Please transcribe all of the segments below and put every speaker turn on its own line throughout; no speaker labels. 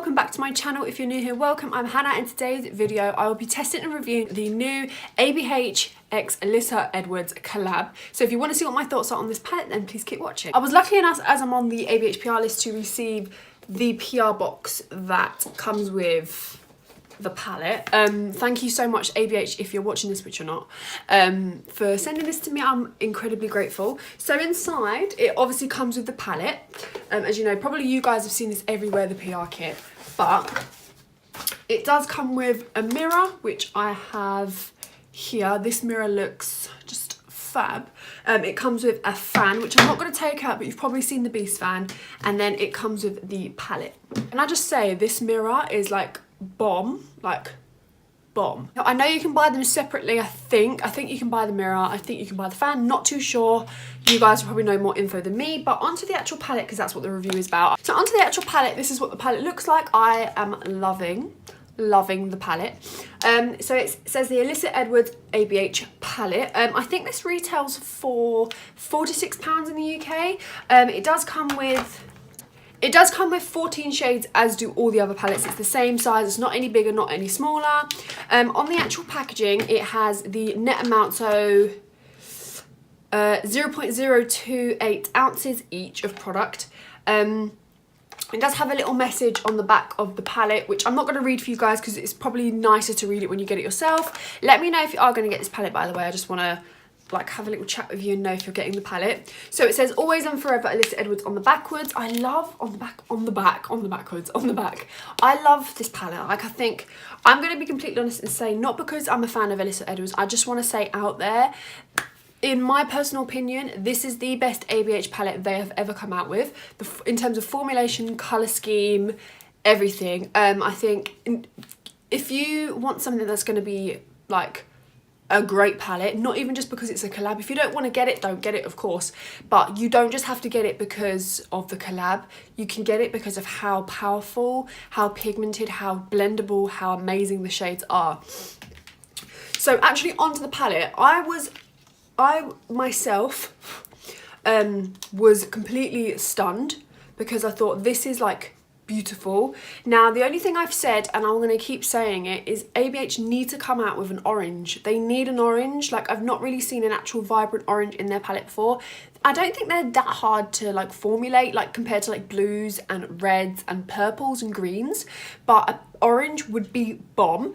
welcome back to my channel. If you're new here, welcome. I'm Hannah. In today's video I will be testing and reviewing the new ABH X ALYSSA collab. So if you want to see what my thoughts are on this palette, then please keep watching. I was lucky enough, as I'm on the ABH PR list, to receive the PR box that comes with the palette. Thank you so much, ABH, if you're watching this, which you're not, for sending this to me. I'm incredibly grateful. So inside it obviously comes with the palette. As you know, probably you guys have seen this everywhere, the PR kit, but it does come with a mirror, which I have here. This mirror looks just fab. It comes with a fan, which I'm not going to take out, but you've probably seen the Beast fan, and then it comes with the palette. And I just say, this mirror is like bomb. Now, I know you can buy them separately. I think you can buy the mirror, I think you can buy the fan, not too sure. You guys probably know more info than me. But onto the actual palette, because that's what the review is about. So onto the actual palette, this is what the palette looks like. I am loving the palette. So it says the Alyssa Edwards ABH palette. I think this retails for £46 in the UK. It does come with 14 shades, as do all the other palettes. It's the same size, it's not any bigger, not any smaller. On the actual packaging, it has the net amount, so 0.028 ounces each of product. It does have a little message on the back of the palette, which I'm not going to read for you guys because it's probably nicer to read it when you get it yourself. Let me know if you are going to get this palette, by the way. I just want to have a little chat with you and know if you're getting the palette. So it says always and forever Alyssa Edwards on the backwards. I love on the back. I love this palette. I think I'm going to be completely honest and say, not because I'm a fan of Alyssa Edwards, I just want to say out there, in my personal opinion, this is the best ABH palette they have ever come out with, in terms of formulation, colour scheme, everything. I think if you want something that's going to be like a great palette, not even just because it's a collab. If you don't want to get it, don't get it, of course, but you don't just have to get it because of the collab. You can get it because of how powerful, how pigmented, how blendable, how amazing the shades are. So actually onto the palette, I myself was completely stunned because I thought this is like beautiful. Now, the only thing I've said, and I'm going to keep saying it, is ABH need to come out with an orange. They need an orange. Like, I've not really seen an actual vibrant orange in their palette before. I don't think they're that hard to like formulate, like compared to like blues and reds and purples and greens, but an orange would be bomb.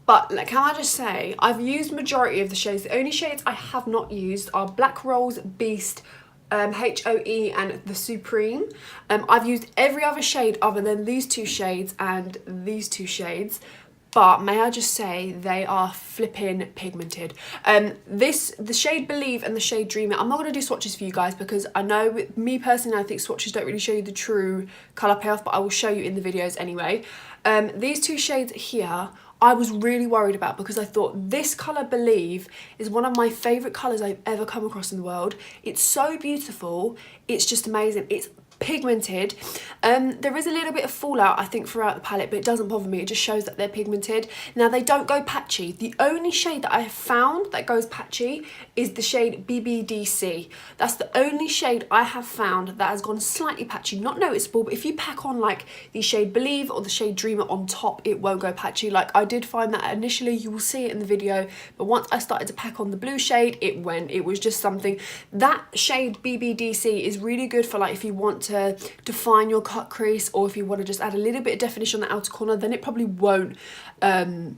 But like, can I just say, I've used majority of the shades. The only shades I have not used are Black Rose, Beast, HOE and the Supreme. I've used every other shade other than these two shades and these two shades, but may I just say, they are flipping pigmented. The shade Believe and the shade Dream It, I'm not going to do swatches for you guys because I know, with me personally, I think swatches don't really show you the true colour payoff, but I will show you in the videos anyway. These two shades here, I was really worried about because I thought this colour Believe is one of my favourite colours I've ever come across in the world. It's so beautiful, it's just amazing. It's pigmented. There is a little bit of fallout, I think, throughout the palette, but it doesn't bother me. It just shows that they're pigmented. Now, they don't go patchy. The only shade that I have found that goes patchy is the shade BBDC. That's the only shade I have found that has gone slightly patchy, not noticeable, but if you pack on like the shade Believe or the shade Dreamer on top, it won't go patchy. Like, I did find that initially, you will see it in the video, but once I started to pack on the blue shade, it went. It was just something. That shade BBDC is really good for like if you want to define your cut crease, or if you want to just add a little bit of definition on the outer corner, then it probably won't go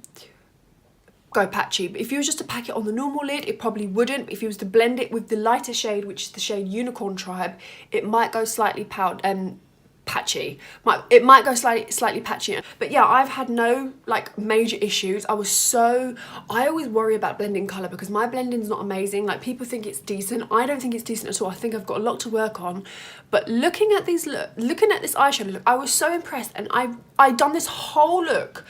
patchy. But if you was just to pack it on the normal lid, it probably wouldn't. If you was to blend it with the lighter shade, which is the shade Unicorn Tribe, it might go slightly patchy. It might go slightly patchy. But yeah, I've had no like major issues. I always worry about blending colour because my blending's not amazing. Like, people think it's decent. I don't think it's decent at all. I think I've got a lot to work on. But looking at this eyeshadow look, I was so impressed, and I done this whole look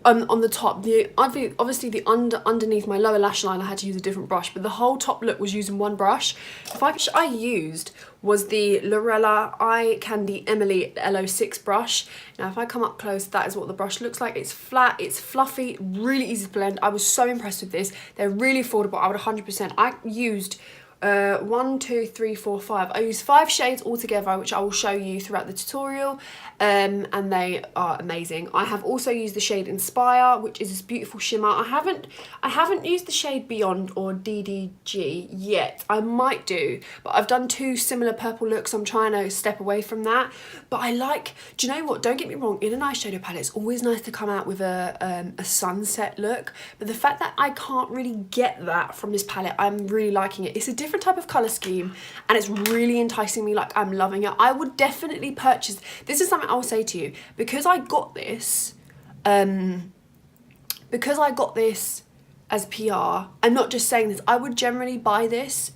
on the top. Obviously the underneath my lower lash line, I had to use a different brush, but the whole top look was using one brush. The brush I used was the Lorella Eye Candy Emily L06 brush. Now, if I come up close, that is what the brush looks like. It's flat, it's fluffy, really easy to blend. I was so impressed with this. They're really affordable. I would 100%. I used 1, 2, 3, 4, 5. I use 5 shades altogether, which I will show you throughout the tutorial, and they are amazing. I have also used the shade Inspire, which is this beautiful shimmer. I haven't used the shade Beyond or DDG yet. I might do, but I've done 2 similar purple looks. I'm trying to step away from that. But I like, do you know what? Don't get me wrong, in an eyeshadow palette, it's always nice to come out with a sunset look. But the fact that I can't really get that from this palette, I'm really liking it. It's a different type of colour scheme and it's really enticing me. Like, I'm loving it. I would definitely purchase. This is something I will say to you, because I got this as PR. I'm not just saying this, I would generally buy this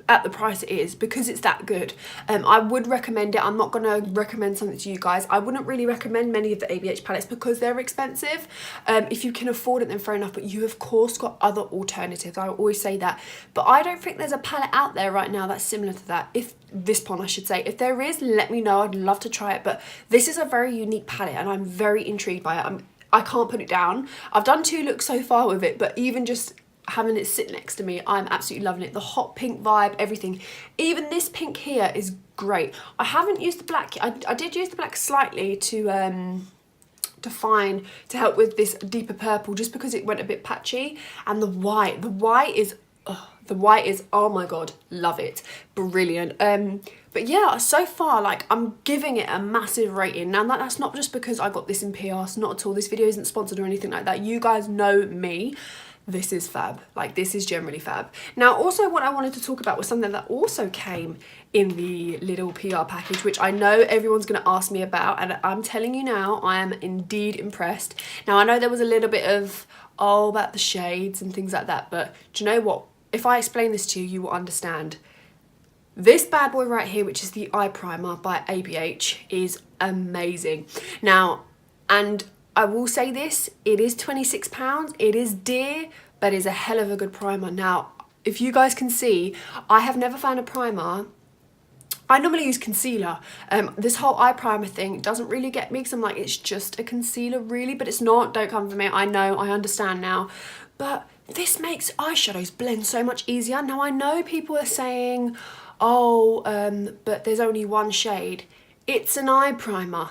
at the price it is because it's that good. I would recommend it. I'm not going to recommend something to you guys. I wouldn't really recommend many of the ABH palettes because they're expensive. If you can afford it, then fair enough, but you of course got other alternatives. I always say that, but I don't think there's a palette out there right now that's similar to that. If this one, I should say, if there is, let me know. I'd love to try it, but this is a very unique palette and I'm very intrigued by it. I can't put it down. I've done 2 looks so far with it, but even just having it sit next to me, I'm absolutely loving it. The hot pink vibe, everything. Even this pink here is great. I haven't used the black. I did use the black slightly to help with this deeper purple, just because it went a bit patchy. And the white is oh my god, love it, brilliant. But yeah, so far, like, I'm giving it a massive rating. Now that's not just because I got this in PR, so not at all. This video isn't sponsored or anything like that. You guys know me. This is fab. Like, this is generally fab. Now, also what I wanted to talk about was something that also came in the little PR package, which I know everyone's going to ask me about, and I'm telling you now, I am indeed impressed. Now, I know there was a little bit of, oh, about the shades and things like that, but do you know what? If I explain this to you, you will understand. This bad boy right here, which is the eye primer by ABH, is amazing. Now, and I will say this, it is £26, it is dear, but it's a hell of a good primer. Now, if you guys can see, I have never found a primer. I normally use concealer. This whole eye primer thing doesn't really get me, because I'm like, it's just a concealer really, but it's not. Don't come for me. I know, I understand now. But this makes eyeshadows blend so much easier. Now, I know people are saying, oh, but there's only 1 shade. It's an eye primer.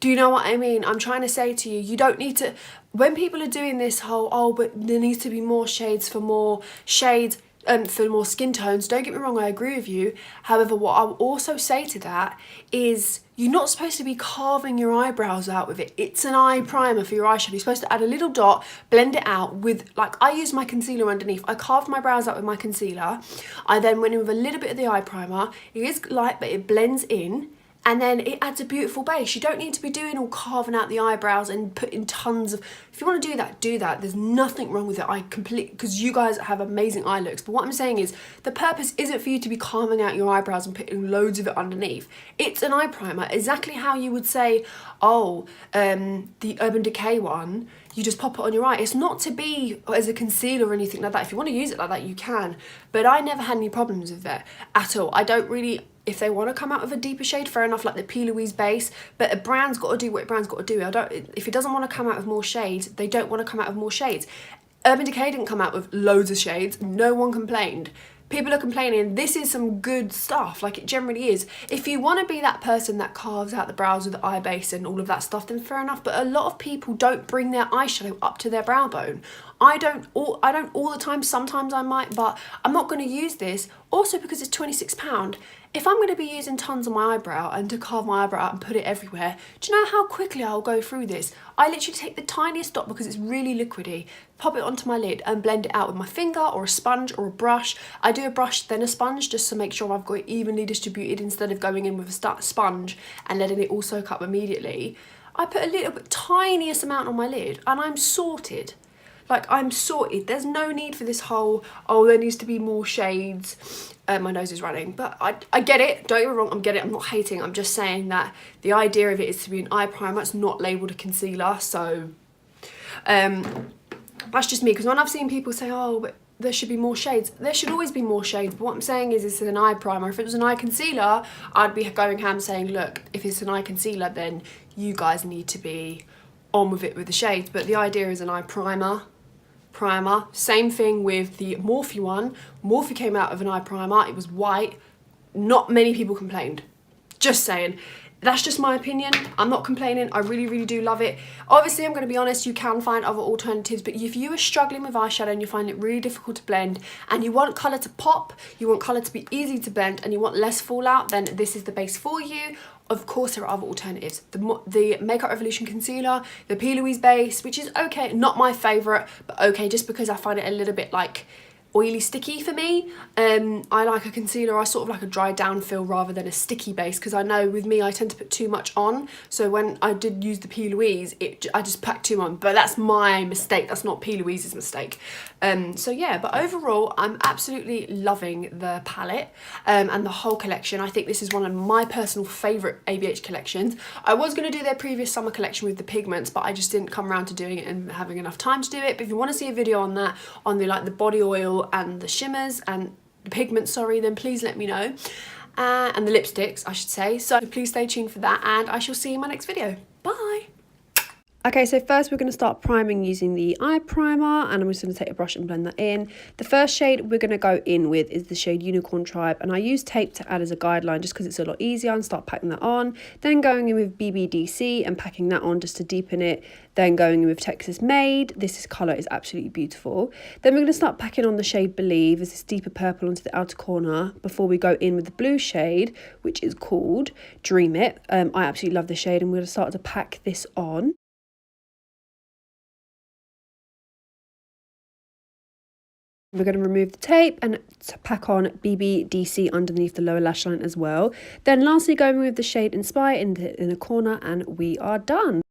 Do you know what I mean? I'm trying to say to you, you don't need to, when people are doing this whole, oh, but there needs to be more shades for more shades, for more skin tones, don't get me wrong, I agree with you. However, what I'll also say to that is, you're not supposed to be carving your eyebrows out with it. It's an eye primer for your eyeshadow. You're supposed to add a little dot, blend it out with, like, I use my concealer underneath. I carved my brows out with my concealer. I then went in with a little bit of the eye primer. It is light, but it blends in. And then it adds a beautiful base. You don't need to be doing all carving out the eyebrows and putting tons of, if you want to do that, do that. There's nothing wrong with it. I completely, because you guys have amazing eye looks. But what I'm saying is, the purpose isn't for you to be carving out your eyebrows and putting loads of it underneath. It's an eye primer, exactly how you would say, oh, the Urban Decay one, you just pop it on your eye. It's not to be as a concealer or anything like that. If you want to use it like that, you can. But I never had any problems with it at all. I don't really, if they want to come out with a deeper shade, fair enough, like the P. Louise base, but a brand's got to do what a brand's got to do. If it doesn't want to come out with more shades, they don't want to come out with more shades. Urban Decay didn't come out with loads of shades. No one complained. People are complaining. This is some good stuff, like it generally is. If you want to be that person that carves out the brows with the eye base and all of that stuff, then fair enough. But a lot of people don't bring their eyeshadow up to their brow bone. I don't all the time. Sometimes I might, but I'm not going to use this. Also, because it's £26. If I'm going to be using tons on my eyebrow and to carve my eyebrow out and put it everywhere, do you know how quickly I'll go through this? I literally take the tiniest dot, because it's really liquidy, pop it onto my lid and blend it out with my finger or a sponge or a brush. I do a brush then a sponge, just to make sure I've got it evenly distributed, instead of going in with a sponge and letting it all soak up immediately. I put a little bit, tiniest amount on my lid, and I'm sorted. Like, I'm sorted. There's no need for this whole, oh, there needs to be more shades. My nose is running, but I get it. Don't get me wrong, I get it. I'm not hating. I'm just saying that the idea of it is to be an eye primer. It's not labelled a concealer. So that's just me. Because when I've seen people say, oh, but there should be more shades. There should always be more shades. But what I'm saying is, it's an eye primer. If it was an eye concealer, I'd be going ham saying, look, if it's an eye concealer, then you guys need to be on with it with the shades. But the idea is an eye primer. primer. Same thing with the Morphe one. Morphe came out of an eye primer. It was white. Not many people complained. Just saying. That's just my opinion. I'm not complaining. I really, really do love it. Obviously, I'm going to be honest, you can find other alternatives, but if you are struggling with eyeshadow and you find it really difficult to blend and you want colour to pop, you want colour to be easy to blend, and you want less fallout, then this is the base for you. Of course, there are other alternatives. The Makeup Revolution Concealer, the P. Louise base, which is okay, not my favourite, but okay, just because I find it a little bit like oily sticky for me. I like a concealer, I sort of like a dry down feel rather than a sticky base, because I know with me I tend to put too much on, so when I did use the P. Louise, I just packed too on, but that's my mistake, that's not P. Louise's mistake. So yeah, but overall I'm absolutely loving the palette and the whole collection. I think this is one of my personal favourite ABH collections. I was going to do their previous summer collection with the pigments, but I just didn't come around to doing it and having enough time to do it. But if you want to see a video on that, on the like the body oil and the shimmers and the pigments, sorry, then please let me know. And the lipsticks, I should say. So please stay tuned for that, and I shall see you in my next video. Bye! Okay, so first we're going to start priming using the eye primer, and I'm just going to take a brush and blend that in. The first shade we're going to go in with is the shade Unicorn Tribe, and I use tape to add as a guideline just because it's a lot easier, and start packing that on. Then going in with BBDC and packing that on just to deepen it. Then going in with Texas Made. This colour is absolutely beautiful. Then we're going to start packing on the shade Believe as this deeper purple onto the outer corner before we go in with the blue shade, which is called Dream It. I absolutely love this shade, and we're going to start to pack this on. We're going to remove the tape and pack on BBDC underneath the lower lash line as well. Then lastly going with the shade Inspire in the corner, and we are done.